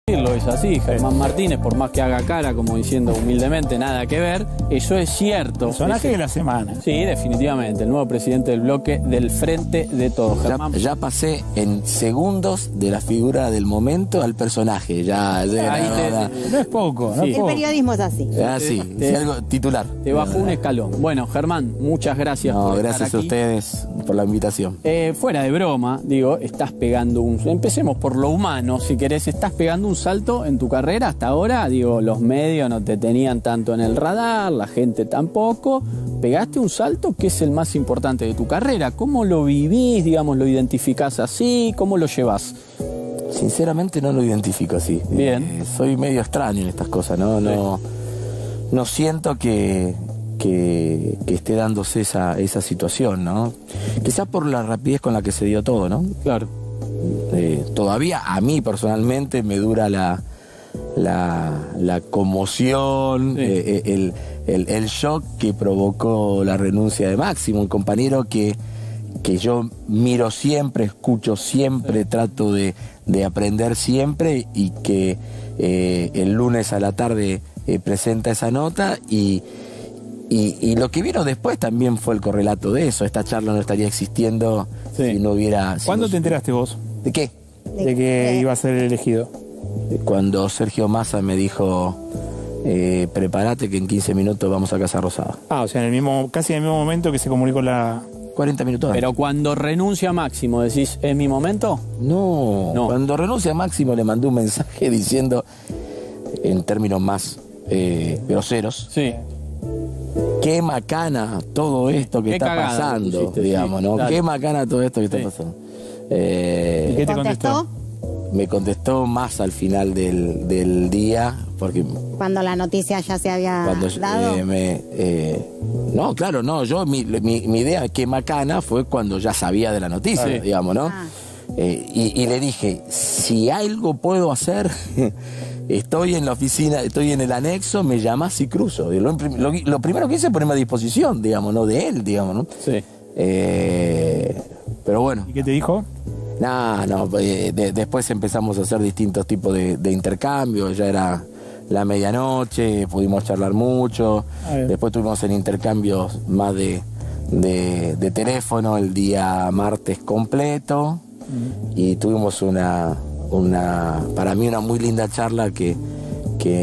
Es así, Germán Martínez, por más que haga cara como diciendo humildemente nada que ver, eso es cierto. Personaje de la semana. Sí, definitivamente, el nuevo presidente del bloque del Frente de Todos. Ya pasé en segundos de la figura del momento al personaje, No es poco, ¿no? Sí. Es poco. El periodismo es así. sí, algo titular. Te bajó un escalón. Bueno, Germán, muchas gracias por gracias estar a aquí. ustedes por la invitación. Fuera de broma, digo, estás pegando empecemos por lo humano, si querés, estás pegando un salto en tu carrera hasta ahora, digo, los medios no te tenían tanto en el radar, la gente tampoco, pegaste un salto que es el más importante de tu carrera. ¿Cómo lo vivís, digamos, lo identificás así, cómo lo llevas? Sinceramente no lo identifico así. Bien. Soy medio extraño en estas cosas, ¿no? No siento que esté dándose esa situación, ¿no? Quizás por la rapidez con la que se dio todo, ¿no? Claro. Todavía a mí personalmente me dura la conmoción, Sí. el shock que provocó la renuncia de Máximo, un compañero que yo miro siempre, escucho siempre, Sí. trato de aprender siempre, y que el lunes a la tarde presenta esa nota y lo que vino después también fue el correlato de eso. Esta charla no estaría existiendo si no hubiera... ¿Cuándo te enteraste vos? ¿De qué? De que iba a ser elegido. Cuando Sergio Massa me dijo, prepárate que en 15 minutos vamos a Casa Rosada. O sea, casi en el mismo momento que se comunicó la... 40 minutos antes. Pero cuando renuncia Máximo, decís, ¿es mi momento? No, cuando renuncia Máximo le mandé un mensaje diciendo, en términos más groseros, Sí. qué macana todo esto que Qué está cagada pasando, pusiste, digamos, sí, ¿no? claro. Qué macana todo esto que está Sí. pasando. ¿Y qué te contestó? Me contestó más al final del día, porque Cuando la noticia ya se había cuando dado. no, claro, no, yo mi idea, qué macana, fue cuando ya sabía de la noticia, Sí. digamos, ¿no? Ah. Y le dije, si algo puedo hacer, estoy en la oficina, estoy en el anexo, me llamas y cruzo. Y lo primero que hice es ponerme a disposición, digamos, ¿no? De él, digamos, ¿no? Sí. Pero bueno. ¿Y qué te dijo? Después empezamos a hacer distintos tipos de intercambios, ya era la medianoche, pudimos charlar mucho, después tuvimos en intercambios más de teléfono el día martes completo, y tuvimos para mí una muy linda charla que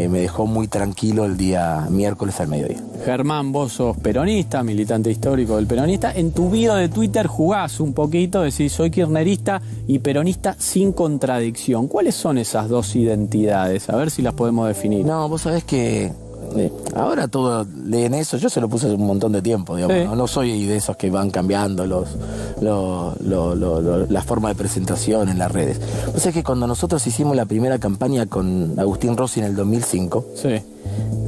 me dejó muy tranquilo el día miércoles al mediodía. Germán, vos sos peronista, militante histórico del peronista. En tu bio de Twitter jugás un poquito, decís, soy kirchnerista y peronista sin contradicción. ¿Cuáles son esas dos identidades? A ver si las podemos definir. No, vos sabés que ahora todos leen eso. Yo se lo puse hace un montón de tiempo, digamos. Sí. No soy de esos que van cambiando la forma de presentación en las redes. Vos sabés que cuando nosotros hicimos la primera campaña con Agustín Rossi en el 2005, Sí,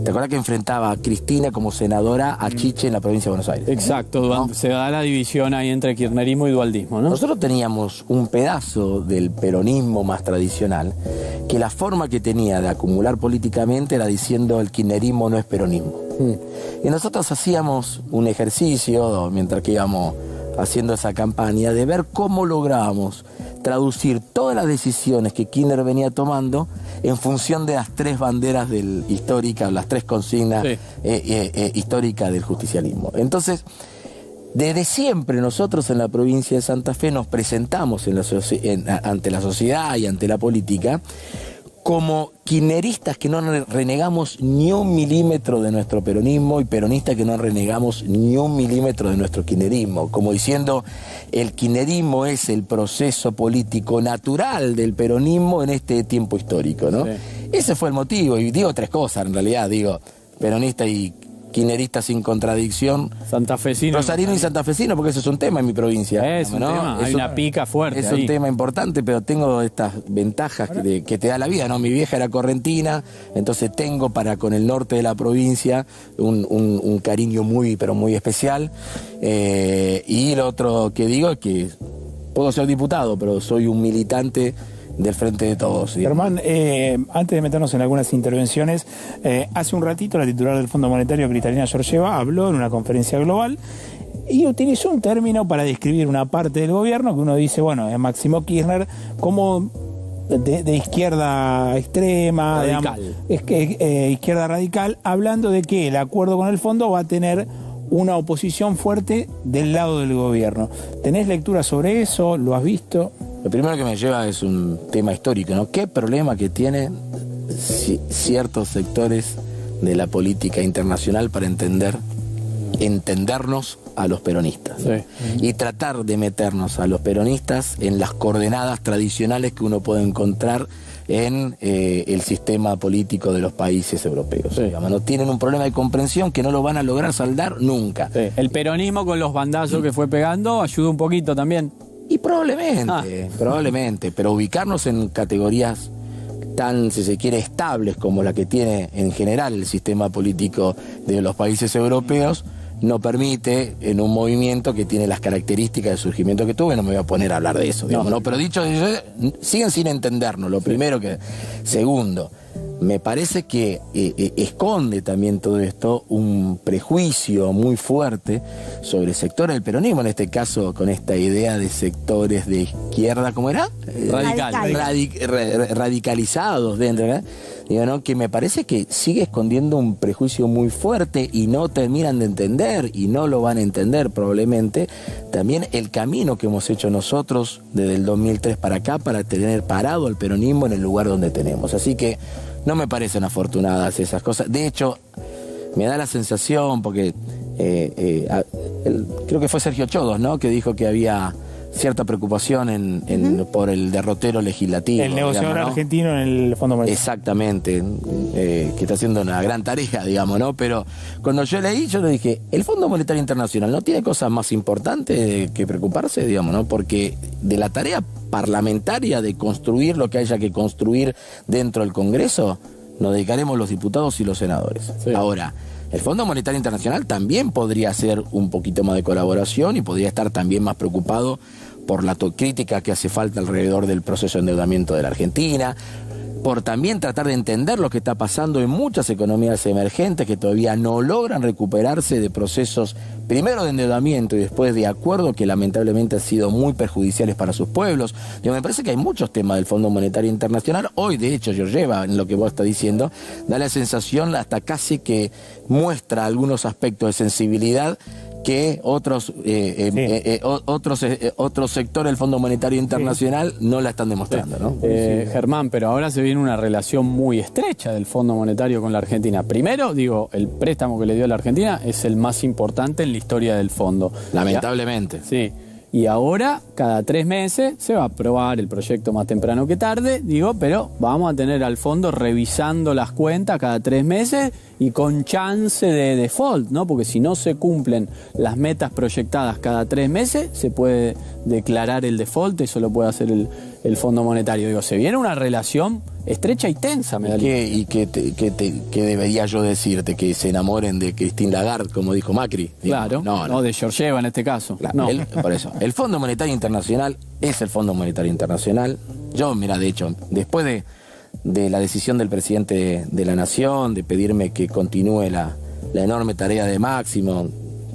¿te acuerdas que enfrentaba a Cristina como senadora a Chiche en la provincia de Buenos Aires? exacto. ¿No? Se da la división ahí entre kirchnerismo y dualdismo, ¿no? Nosotros teníamos un pedazo del peronismo más tradicional, que la forma que tenía de acumular políticamente era diciendo el kirchnerismo no es peronismo. Y nosotros hacíamos un ejercicio, mientras que íbamos haciendo esa campaña, de ver cómo lográbamos traducir todas las decisiones que Kirchner venía tomando en función de las tres banderas históricas, las tres consignas históricas del justicialismo. Entonces, desde siempre nosotros en la provincia de Santa Fe nos presentamos ante la sociedad y ante la política como kirchneristas que no renegamos ni un milímetro de nuestro peronismo, y peronistas que no renegamos ni un milímetro de nuestro kirchnerismo, como diciendo, el kirchnerismo es el proceso político natural del peronismo en este tiempo histórico, ¿no? Sí. Ese fue el motivo, y digo tres cosas en realidad, digo, peronista y kirchnerista sin contradicción, Santafesino. rosarino y santafesino, porque eso es un tema en mi provincia. Es un tema, hay una pica fuerte Es ahí. un tema importante, pero tengo estas ventajas que te da la vida, ¿no? Mi vieja era correntina, entonces tengo para con el norte de la provincia un cariño muy, pero muy especial. Y lo otro que digo es que puedo ser diputado, pero soy un militante del Frente de Todos. ¿Sí? Germán, antes de meternos en algunas intervenciones, hace un ratito la titular del Fondo Monetario, Cristalina Georgieva, habló en una conferencia global y utilizó un término para describir una parte del gobierno que uno dice, bueno, es Máximo Kirchner, como de izquierda extrema, Radical. digamos, izquierda radical, hablando de que el acuerdo con el fondo va a tener una oposición fuerte del lado del gobierno. ¿Tenés lectura sobre eso? ¿Lo has visto? Lo primero que me lleva es un tema histórico, ¿no? ¿Qué problema que tienen ciertos sectores de la política internacional para entendernos a los peronistas? Sí. Y tratar de meternos a los peronistas en las coordenadas tradicionales que uno puede encontrar en el sistema político de los países europeos. Sí. Digamos, no tienen un problema de comprensión que no lo van a lograr saldar nunca. Sí. El peronismo con los bandazos que fue pegando ayuda un poquito también. Y probablemente, pero ubicarnos en categorías tan, si se quiere, estables como la que tiene en general el sistema político de los países europeos, no permite en un movimiento que tiene las características de surgimiento que tuve. No me voy a poner a hablar de eso, digamos, ¿no? Pero dicho eso, siguen sin entendernos, lo primero que... Segundo, me parece que esconde también todo esto un prejuicio muy fuerte sobre sectores del peronismo, en este caso con esta idea de sectores de izquierda, ¿cómo era? Radicalizados dentro, ¿verdad? Digo, ¿no? Que me parece que sigue escondiendo un prejuicio muy fuerte y no terminan de entender, y no lo van a entender probablemente, también el camino que hemos hecho nosotros desde el 2003 para acá para tener parado al peronismo en el lugar donde tenemos. Así que no me parecen afortunadas esas cosas. De hecho, me da la sensación, porque creo que fue Sergio Chodos, ¿no?, que dijo que había cierta preocupación por el derrotero legislativo. El negociador, digamos, ¿no?, argentino en el Fondo Monetario. Exactamente, que está haciendo una gran tarea, digamos, ¿no? Pero cuando yo leí, yo le dije, el Fondo Monetario Internacional no tiene cosas más importantes que preocuparse, digamos, ¿no? Porque de la tarea parlamentaria de construir lo que haya que construir dentro del Congreso, nos dedicaremos los diputados y los senadores. Sí. Ahora, el Fondo Monetario Internacional también podría hacer un poquito más de colaboración y podría estar también más preocupado por la crítica que hace falta alrededor del proceso de endeudamiento de la Argentina, por también tratar de entender lo que está pasando en muchas economías emergentes que todavía no logran recuperarse de procesos, primero de endeudamiento y después de acuerdo, que lamentablemente han sido muy perjudiciales para sus pueblos. Me parece que hay muchos temas del Fondo Monetario Internacional. Hoy, de hecho, Georgieva, en lo que vos estás diciendo, da la sensación hasta casi que muestra algunos aspectos de sensibilidad que otros sectores del Fondo Monetario Internacional no la están demostrando, ¿no? Germán, pero ahora se viene una relación muy estrecha del Fondo Monetario con la Argentina. Primero, digo, el préstamo que le dio la Argentina es el más importante en la historia del fondo. Lamentablemente. Sí. Y ahora, cada 3 meses, se va a aprobar el proyecto más temprano que tarde, digo, pero vamos a tener al fondo revisando las cuentas cada 3 meses y con chance de default, ¿no? Porque si no se cumplen las metas proyectadas cada 3 meses, se puede declarar el default, eso lo puede hacer el Fondo Monetario. Digo, se viene una relación estrecha y tensa, me da. ¿Y qué debería yo decirte? ¿Que se enamoren de Christine Lagarde, como dijo Macri? Claro, no de Georgieva en este caso. Claro, no. Por eso, el Fondo Monetario Internacional es el Fondo Monetario Internacional. Yo, mira, de hecho, después de la decisión del presidente de la Nación de pedirme que continúe la enorme tarea de Máximo,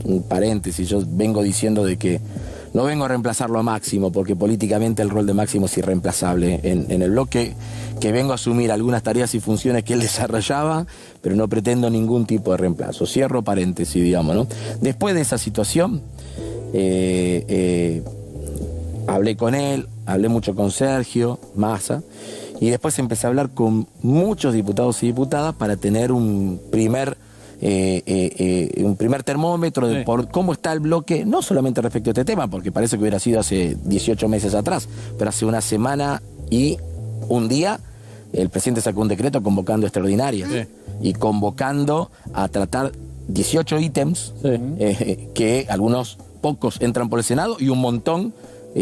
un paréntesis, yo vengo diciendo de que no vengo a reemplazarlo a Máximo, porque políticamente el rol de Máximo es irreemplazable en el bloque, que vengo a asumir algunas tareas y funciones que él desarrollaba, pero no pretendo ningún tipo de reemplazo. Cierro paréntesis, digamos, ¿no? Después de esa situación, hablé con él, hablé mucho con Sergio Massa, y después empecé a hablar con muchos diputados y diputadas para tener un primer termómetro de por cómo está el bloque, no solamente respecto a este tema, porque parece que hubiera sido hace 18 meses atrás, pero hace una semana y un día el presidente sacó un decreto convocando extraordinarias, y convocando a tratar 18 ítems, que algunos pocos entran por el Senado y un montón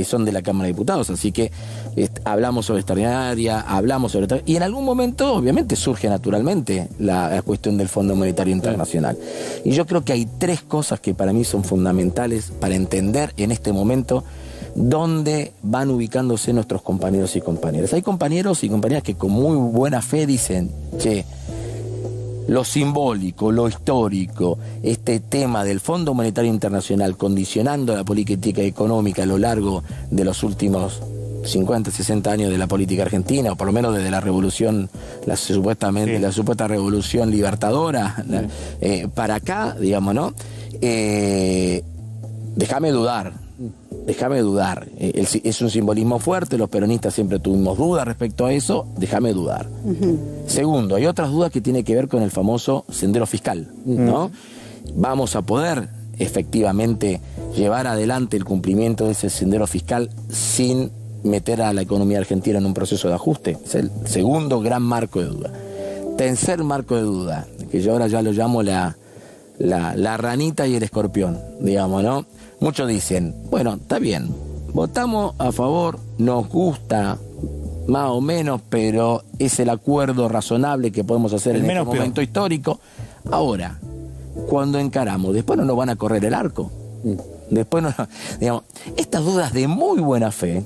son de la Cámara de Diputados. Así que hablamos sobre extraordinaria, hablamos sobre... Y en algún momento, obviamente, surge naturalmente la cuestión del Fondo Monetario Internacional. Y yo creo que hay 3 cosas que para mí son fundamentales para entender en este momento dónde van ubicándose nuestros compañeros y compañeras. Hay compañeros y compañeras que con muy buena fe dicen, che, lo simbólico, lo histórico, este tema del Fondo Monetario Internacional condicionando la política económica a lo largo de los últimos 50, 60 años de la política argentina, o por lo menos desde la revolución, la supuesta revolución libertadora, para acá, digamos, ¿no? Déjame dudar. Es un simbolismo fuerte, los peronistas siempre tuvimos dudas respecto a eso, déjame dudar. Segundo, hay otras dudas que tienen que ver con el famoso sendero fiscal, ¿no? ¿Vamos a poder efectivamente llevar adelante el cumplimiento de ese sendero fiscal sin meter a la economía argentina en un proceso de ajuste? Es el segundo gran marco de duda. Tercer marco de duda, que yo ahora ya lo llamo la ranita y el escorpión, digamos, ¿no? Muchos dicen, bueno, está bien, votamos a favor, nos gusta más o menos, pero es el acuerdo razonable que podemos hacer en este momento histórico. Ahora, cuando encaramos, después no nos van a correr el arco. Después no, digamos, estas dudas de muy buena fe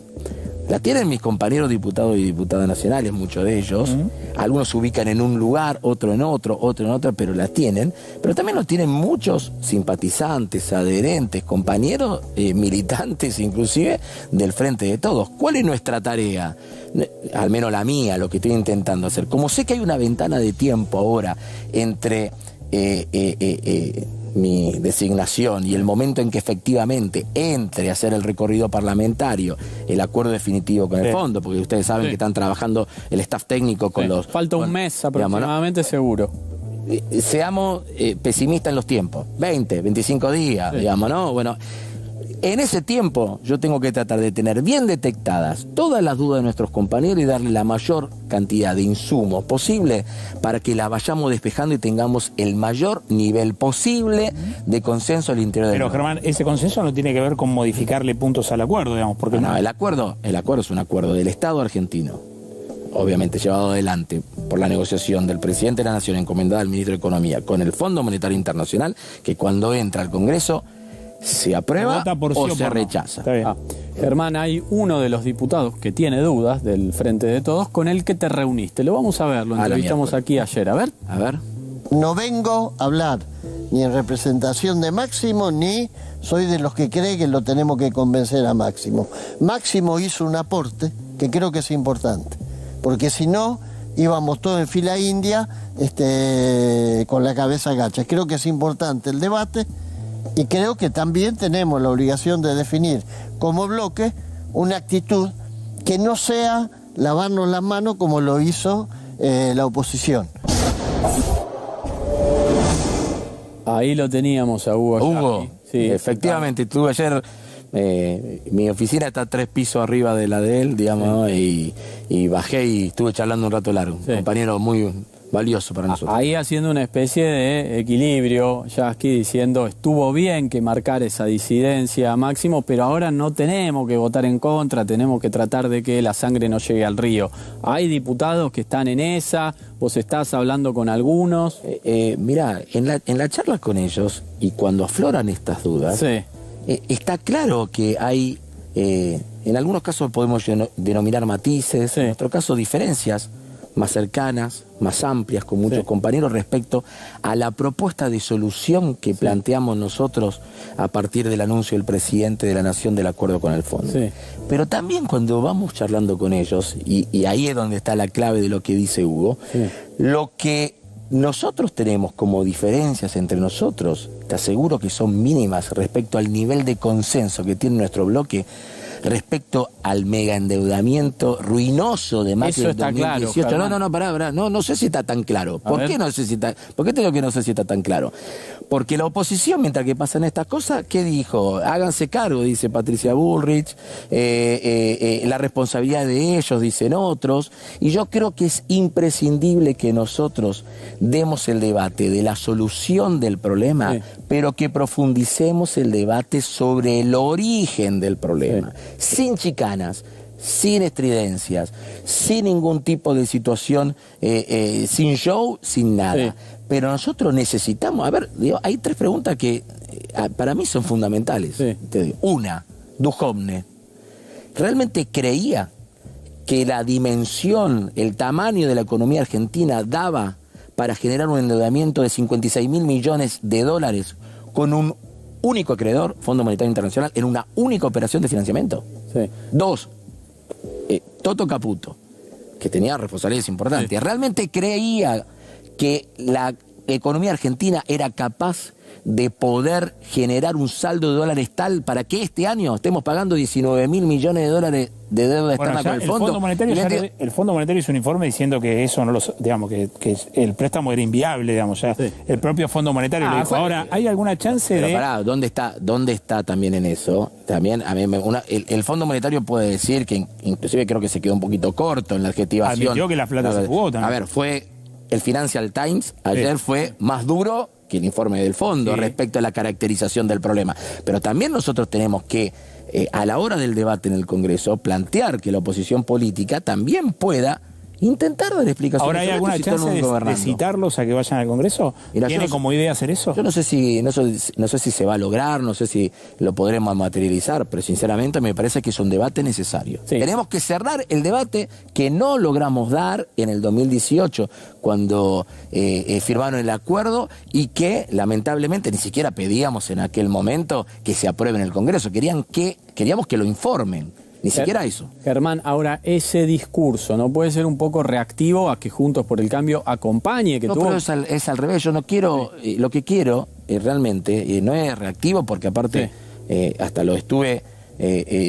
la tienen mis compañeros diputados y diputadas nacionales, muchos de ellos. Algunos se ubican en un lugar, otro en otro, pero la tienen. Pero también lo tienen muchos simpatizantes, adherentes, compañeros, militantes inclusive, del Frente de Todos. ¿Cuál es nuestra tarea? Al menos la mía, lo que estoy intentando hacer. Como sé que hay una ventana de tiempo ahora entre mi designación y el momento en que efectivamente entre a hacer el recorrido parlamentario, el acuerdo definitivo con el fondo, porque ustedes saben que están trabajando el staff técnico con los... Falta un mes aproximadamente, digamos, ¿no? Seguro. Seamos pesimistas en los tiempos, 20, 25 días, digamos, ¿no? Bueno, en ese tiempo yo tengo que tratar de tener bien detectadas todas las dudas de nuestros compañeros y darle la mayor cantidad de insumos posible para que la vayamos despejando y tengamos el mayor nivel posible de consenso al interior del Pero Germán, ese consenso no tiene que ver con modificarle puntos al acuerdo, digamos, porque no, el acuerdo es un acuerdo del Estado argentino, obviamente llevado adelante por la negociación del presidente de la Nación encomendada al ministro de Economía con el Fondo Monetario Internacional, que cuando entra al Congreso se aprueba o se rechaza. Germán, hay uno de los diputados que tiene dudas del Frente de Todos con el que te reuniste. Lo vamos a ver, lo entrevistamos aquí ayer. A ver. No vengo a hablar ni en representación de Máximo, ni soy de los que cree que lo tenemos que convencer a Máximo. Máximo hizo un aporte que creo que es importante, porque si no íbamos todos en fila india con la cabeza agacha. Creo que es importante el debate. Y creo que también tenemos la obligación de definir como bloque una actitud que no sea lavarnos las manos como lo hizo la oposición. Ahí lo teníamos a Hugo. Hugo, sí, efectivamente, estuve ayer, mi oficina está 3 pisos arriba de la de él, digamos, ¿no? y bajé y estuve charlando un rato largo. Un compañero muy valioso para nosotros. Ahí haciendo una especie de equilibrio, Yasky diciendo, estuvo bien que marcar esa disidencia a Máximo, pero ahora no tenemos que votar en contra, tenemos que tratar de que la sangre no llegue al río. Hay diputados que están en esa, vos estás hablando con algunos. Mirá, en la charla con ellos, y cuando afloran estas dudas, está claro que hay, en algunos casos podemos denominar matices, en otro caso diferencias más cercanas, más amplias, con muchos compañeros respecto a la propuesta de solución que planteamos nosotros a partir del anuncio del presidente de la Nación del acuerdo con el fondo. Pero también cuando vamos charlando con ellos, y ahí es donde está la clave de lo que dice Hugo, lo que nosotros tenemos como diferencias entre nosotros, te aseguro que son mínimas respecto al nivel de consenso que tiene nuestro bloque, respecto al mega endeudamiento ruinoso de Macri en 2018. Claro, pará, no sé si está tan claro. ¿Por qué te digo que no sé si está tan claro? Porque la oposición, mientras que pasan estas cosas, ¿qué dijo? Háganse cargo, dice Patricia Bullrich, la responsabilidad de ellos, dicen otros, y yo creo que es imprescindible que nosotros demos el debate de la solución del problema, pero que profundicemos el debate sobre el origen del problema. Sin chicanas, sin estridencias, sin ningún tipo de situación, sin show, sin nada. Pero nosotros necesitamos, hay 3 preguntas que para mí son fundamentales. Te digo. Una, Duhovne, ¿realmente creía que la dimensión, el tamaño de la economía argentina daba para generar un endeudamiento de 56.000 millones de dólares con un único acreedor, Fondo Monetario Internacional, en una única operación de financiamiento? 2, Toto Caputo, que tenía responsabilidades importantes, realmente creía que la economía argentina era capaz de poder generar un saldo de dólares tal para que este año estemos pagando 19.000 millones de dólares de deuda externa con el fondo. El Fondo Monetario hizo un informe diciendo que eso no digamos que el préstamo era inviable, digamos, ya el propio Fondo Monetario lo dijo. Ahora, ¿hay alguna chance pero de...? Pará, ¿dónde está también en eso? También a mí el Fondo Monetario puede decir que inclusive creo que se quedó un poquito corto en la adjetivación. Admitió que la plata se jugó también. A ver, fue el Financial Times ayer fue más duro que el informe del fondo respecto a la caracterización del problema. Pero también nosotros tenemos que, a la hora del debate en el Congreso, plantear que la oposición política también pueda intentar dar explicaciones. ¿Ahora hay alguna chance de citarlos a que vayan al Congreso? ¿Tiene como idea hacer eso? Yo no sé si se va a lograr, no sé si lo podremos materializar, pero sinceramente me parece que es un debate necesario. Tenemos que cerrar el debate que no logramos dar en el 2018, cuando firmaron el acuerdo y que lamentablemente ni siquiera pedíamos en aquel momento que se apruebe en el Congreso. Queríamos que lo informen. Ni siquiera eso. Germán, ahora ese discurso no puede ser un poco reactivo a que Juntos por el Cambio acompañe. Pero es al revés. Yo no quiero, lo que quiero realmente no es reactivo, porque aparte hasta lo estuve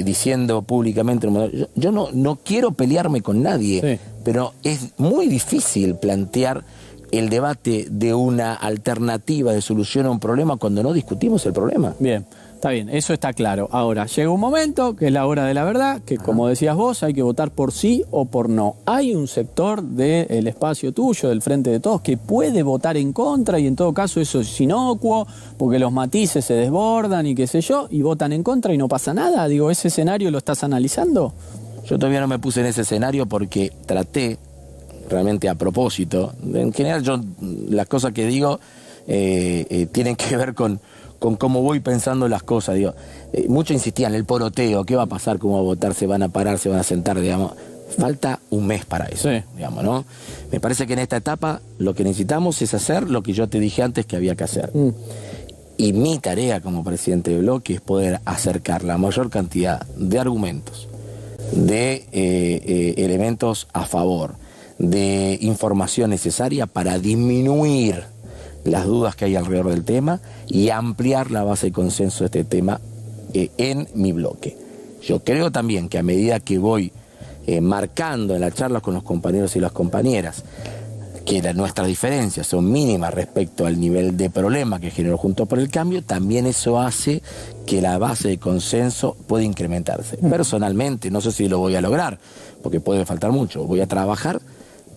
diciendo públicamente. Yo no quiero pelearme con nadie, pero es muy difícil plantear el debate de una alternativa de solución a un problema cuando no discutimos el problema. Bien. Está bien, eso está claro. Ahora, llega un momento, que es la hora de la verdad, que como decías vos, hay que votar por sí o por no. Hay un sector del espacio tuyo, del Frente de Todos, que puede votar en contra y en todo caso eso es inocuo, porque los matices se desbordan y qué sé yo, y votan en contra y no pasa nada. Digo, ¿ese escenario lo estás analizando? Yo todavía no me puse en ese escenario porque traté, realmente a propósito, en general yo las cosas que digo tienen que ver con cómo voy pensando las cosas. Digo, muchos insistían, el poroteo, ¿qué va a pasar? ¿Cómo va a votar? ¿Se van a parar? ¿Se van a sentar? Digamos, falta un mes para eso, digamos, ¿no? Me parece que en esta etapa lo que necesitamos es hacer lo que yo te dije antes que había que hacer. Y mi tarea como presidente de bloque es poder acercar la mayor cantidad de argumentos, de elementos a favor, de información necesaria para disminuir las dudas que hay alrededor del tema y ampliar la base de consenso de este tema en mi bloque. Yo creo también que a medida que voy marcando en las charlas con los compañeros y las compañeras que nuestras diferencias son mínimas respecto al nivel de problema que generó Juntos por el Cambio, también eso hace que la base de consenso pueda incrementarse. Personalmente, no sé si lo voy a lograr, porque puede faltar mucho, voy a trabajar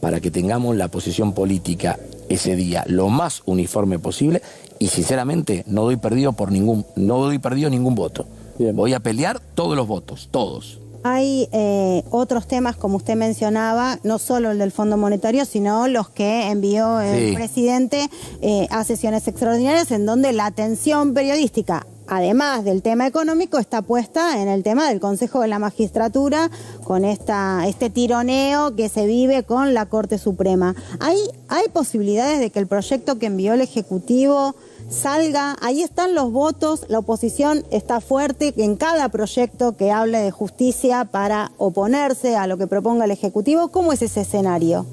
para que tengamos la posición política ese día lo más uniforme posible y sinceramente no doy perdido ningún voto. Bien. Voy a pelear todos los votos, todos. Hay otros temas, como usted mencionaba, no solo el del Fondo Monetario, sino los que envió el presidente a sesiones extraordinarias en donde la atención periodística, además del tema económico, está puesta en el tema del Consejo de la Magistratura, con este tironeo que se vive con la Corte Suprema. ¿Hay posibilidades de que el proyecto que envió el Ejecutivo salga? Ahí están los votos, la oposición está fuerte en cada proyecto que hable de justicia para oponerse a lo que proponga el Ejecutivo. ¿Cómo es ese escenario?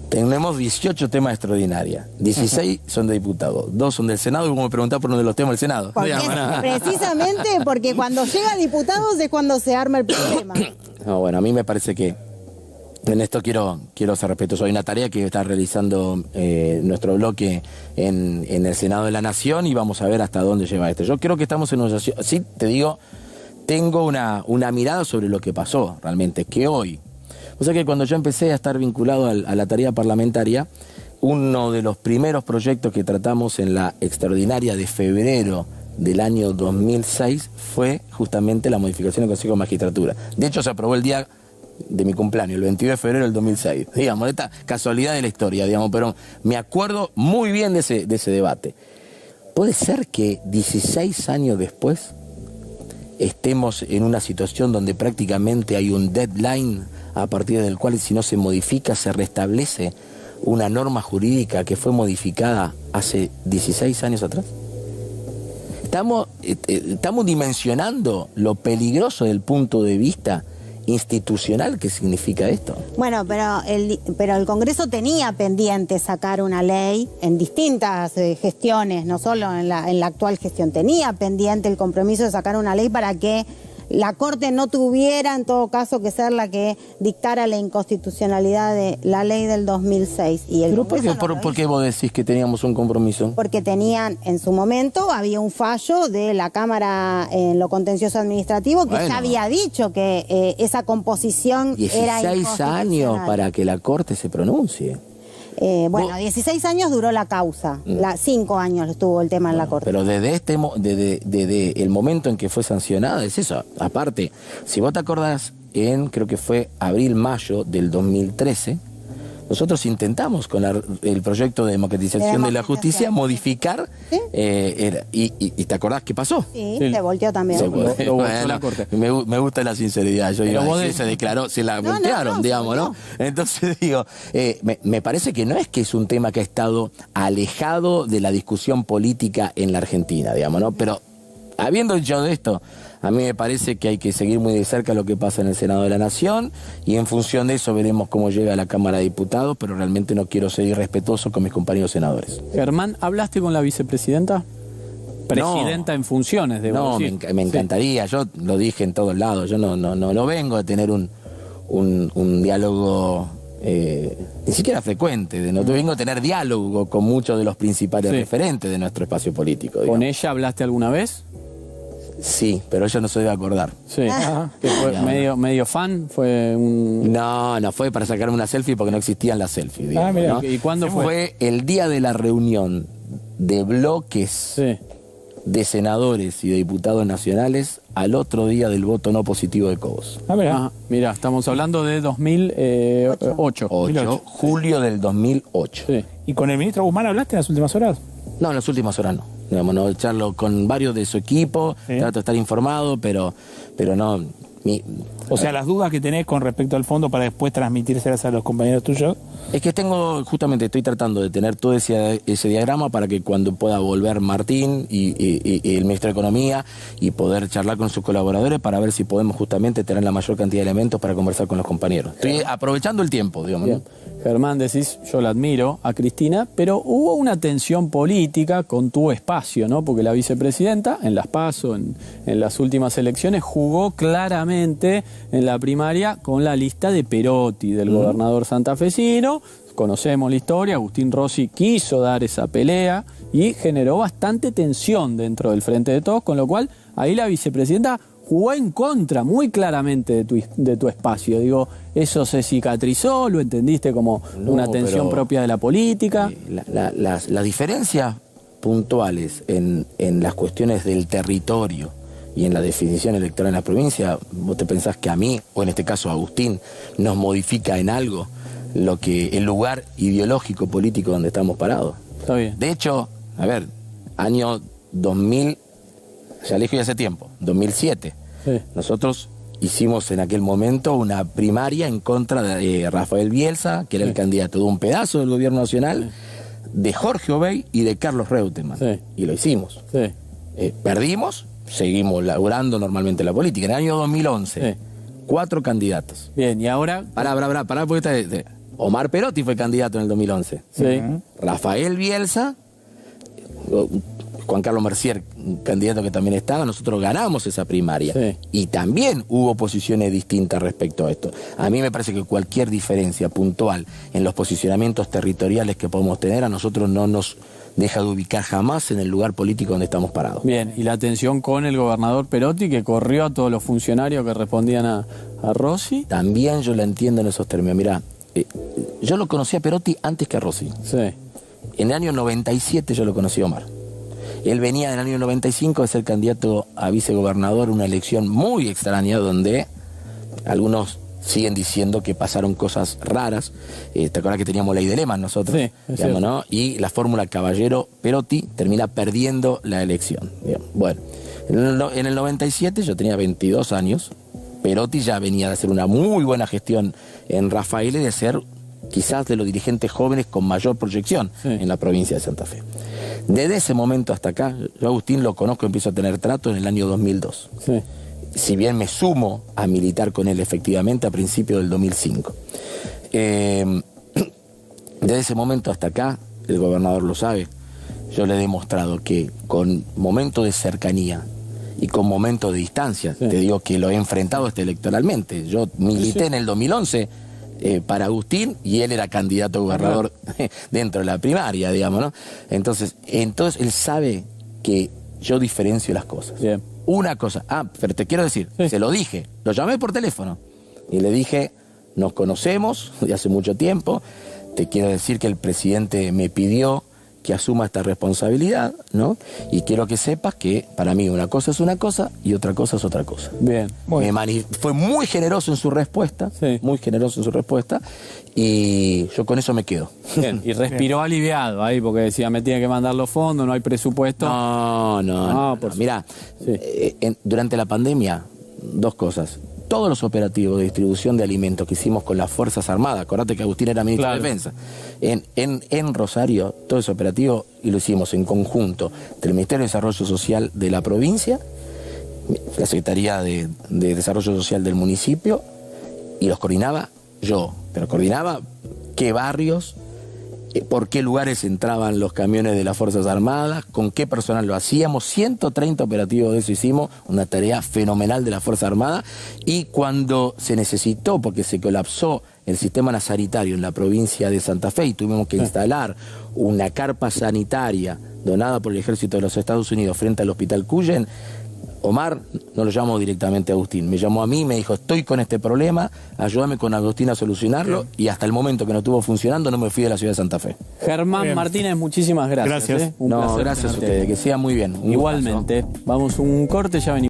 Tenemos 18 temas extraordinarios, 16 son de diputados, 2 son del Senado, y como me preguntás por uno de los temas del Senado. Precisamente porque cuando llega a diputados es cuando se arma el problema. No, bueno, a mí me parece que en esto quiero ser respetuoso. Hay una tarea que está realizando nuestro bloque en el Senado de la Nación y vamos a ver hasta dónde lleva esto. Yo creo que estamos en una situación, sí, te digo, tengo una mirada sobre lo que pasó realmente, que hoy. O sea que cuando yo empecé a estar vinculado a la tarea parlamentaria, uno de los primeros proyectos que tratamos en la extraordinaria de febrero del año 2006 fue justamente la modificación del Consejo de Magistratura. De hecho, se aprobó el día de mi cumpleaños, el 22 de febrero del 2006. Digamos, esta casualidad de la historia, digamos, pero me acuerdo muy bien de ese debate. ¿Puede ser que 16 años después estemos en una situación donde prácticamente hay un deadline a partir del cual, si no se modifica, se restablece una norma jurídica que fue modificada hace 16 años atrás? Estamos dimensionando lo peligroso del punto de vista institucional que significa esto. Bueno, pero el Congreso tenía pendiente sacar una ley en distintas gestiones, no solo en la actual gestión. Tenía pendiente el compromiso de sacar una ley para que la Corte no tuviera, en todo caso, que ser la que dictara la inconstitucionalidad de la ley del 2006. Y el ¿Por qué vos decís que teníamos un compromiso? Porque tenían, en su momento, había un fallo de la Cámara en lo contencioso administrativo que ya había dicho que esa composición era 16 años para que la Corte se pronuncie. 16 años duró la causa, 5 años estuvo el tema en la Corte. Pero desde el momento en que fue sancionada, es eso. Aparte, si vos te acordás, creo que fue abril-mayo del 2013, nosotros intentamos con el proyecto de democratización de la justicia modificar, ¿sí? Y te acordás qué pasó. Sí, se volteó también. Lo volteó la Corte. Me gusta la sinceridad. Yo digo, se declaró, se la voltearon, digamos, ¿no? Entonces digo, me parece que no es que es un tema que ha estado alejado de la discusión política en la Argentina, digamos, ¿no? Pero habiendo dicho de esto, a mí me parece que hay que seguir muy de cerca lo que pasa en el Senado de la Nación y en función de eso veremos cómo llega a la Cámara de Diputados, pero realmente no quiero ser irrespetuoso con mis compañeros senadores. Germán, ¿hablaste con la vicepresidenta? Presidenta en funciones, debo decir. Me encantaría, yo lo dije en todos lados, yo no vengo a tener un diálogo ni siquiera frecuente, no vengo a tener diálogo con muchos de los principales referentes de nuestro espacio político. ¿Con ella hablaste alguna vez? Sí, pero ella no se debe acordar. Sí, que fue medio fan, fue un... No fue para sacarme una selfie porque no existían las selfies, digamos, mira, ¿no? ¿Y cuándo fue? Fue el día de la reunión de bloques de senadores y de diputados nacionales al otro día del voto no positivo de Cobos. Mira, estamos hablando de 2008. Julio del 2008. Sí. ¿Y con el ministro Guzmán hablaste en las últimas horas? No, en las últimas horas no. Digamos, no, charlo con varios de su equipo, trato de estar informado, pero no... O sea, las dudas que tenés con respecto al fondo para después transmitírselas a los compañeros tuyos. Es que estoy tratando de tener todo ese diagrama para que cuando pueda volver Martín y el ministro de Economía y poder charlar con sus colaboradores para ver si podemos justamente tener la mayor cantidad de elementos para conversar con los compañeros. Estoy aprovechando el tiempo, digamos, ¿no? Germán, decís, yo la admiro a Cristina, pero hubo una tensión política con tu espacio, ¿no? Porque la vicepresidenta, en las PASO, en las últimas elecciones, jugó claramente en la primaria con la lista de Perotti, del gobernador santafesino. Conocemos la historia, Agustín Rossi quiso dar esa pelea y generó bastante tensión dentro del Frente de Todos, con lo cual ahí la vicepresidenta jugó en contra muy claramente de tu espacio. Digo, ¿eso se cicatrizó? ¿Lo entendiste como una tensión propia de la política? Las diferencias puntuales en las cuestiones del territorio y en la definición electoral en la provincia, ¿vos te pensás que a mí, o en este caso a Agustín, nos modifica en algo el lugar ideológico político donde estamos parados? Está bien. De hecho, a ver, año 2000, ya le dije hace tiempo, 2007, nosotros hicimos en aquel momento una primaria en contra de Rafael Bielsa, que era el candidato de un pedazo del gobierno nacional, de Jorge Obey y de Carlos Reutemann. Y lo hicimos. Perdimos, seguimos laburando normalmente la política. En el año 2011, 4 candidatos. Bien, y ahora... Pará, porque Omar Perotti fue candidato en el 2011. Rafael Bielsa, Juan Carlos Mercier, candidato que también estaba, nosotros ganamos esa primaria. Y también hubo posiciones distintas respecto a esto. A mí me parece que cualquier diferencia puntual en los posicionamientos territoriales que podemos tener, a nosotros no nos deja de ubicar jamás en el lugar político donde estamos parados. Bien, y la tensión con el gobernador Perotti, que corrió a todos los funcionarios que respondían a Rossi. También yo la entiendo en esos términos. Mirá, yo lo conocí a Perotti antes que a Rossi. En el año 97 yo lo conocí a Omar. Él venía en el año 95 de ser candidato a vicegobernador, una elección muy extraña donde algunos siguen diciendo que pasaron cosas raras. ¿Te acuerdas que teníamos ley de Lehmann nosotros? Digamos, ¿no? Y la fórmula Caballero-Perotti termina perdiendo la elección. Digamos. Bueno, en el 97 yo tenía 22 años. Perotti ya venía de hacer una muy buena gestión en Rafael y de ser quizás de los dirigentes jóvenes con mayor proyección en la provincia de Santa Fe. Desde ese momento hasta acá, yo a Agustín lo conozco, empiezo a tener trato en el año 2002. si bien me sumo a militar con él efectivamente a principios del 2005. Desde ese momento hasta acá, el gobernador lo sabe, yo le he demostrado que con momentos de cercanía y con momentos de distancia, te digo que lo he enfrentado electoralmente. Yo milité en el 2011 para Agustín y él era candidato a gobernador dentro de la primaria, digamos, ¿no? Entonces él sabe que yo diferencio las cosas. Bien. Una cosa, pero te quiero decir, se lo dije, lo llamé por teléfono y le dije, nos conocemos de hace mucho tiempo, te quiero decir que el presidente me pidió que asuma esta responsabilidad, ¿no? Y quiero que sepas que para mí una cosa es una cosa y otra cosa es otra cosa. Bien. Fue muy generoso en su respuesta, muy generoso en su respuesta, y yo con eso me quedo. Bien. Y respiró aliviado ahí porque decía, me tiene que mandar los fondos, no hay presupuesto. No. Mirá, durante la pandemia, dos cosas. Todos los operativos de distribución de alimentos que hicimos con las Fuerzas Armadas, acordate que Agustín era ministro de Defensa, en Rosario, todo ese operativo y lo hicimos en conjunto entre el Ministerio de Desarrollo Social de la provincia, la Secretaría de Desarrollo Social del municipio, y los coordinaba yo, pero coordinaba qué barrios, por qué lugares entraban los camiones de las Fuerzas Armadas, con qué personal lo hacíamos, 130 operativos de eso hicimos, una tarea fenomenal de la Fuerza Armada, y cuando se necesitó, porque se colapsó el sistema sanitario en la provincia de Santa Fe y tuvimos que instalar una carpa sanitaria donada por el Ejército de los Estados Unidos frente al Hospital Cuyen, Omar no lo llamó directamente a Agustín, me llamó a mí, me dijo, estoy con este problema, ayúdame con Agustín a solucionarlo, y hasta el momento que no estuvo funcionando no me fui de la ciudad de Santa Fe. Germán Martínez, muchísimas gracias. Gracias. Un placer gracias a tenerte. ustedes, que sea muy bien. Igualmente, vamos un corte, ya venimos.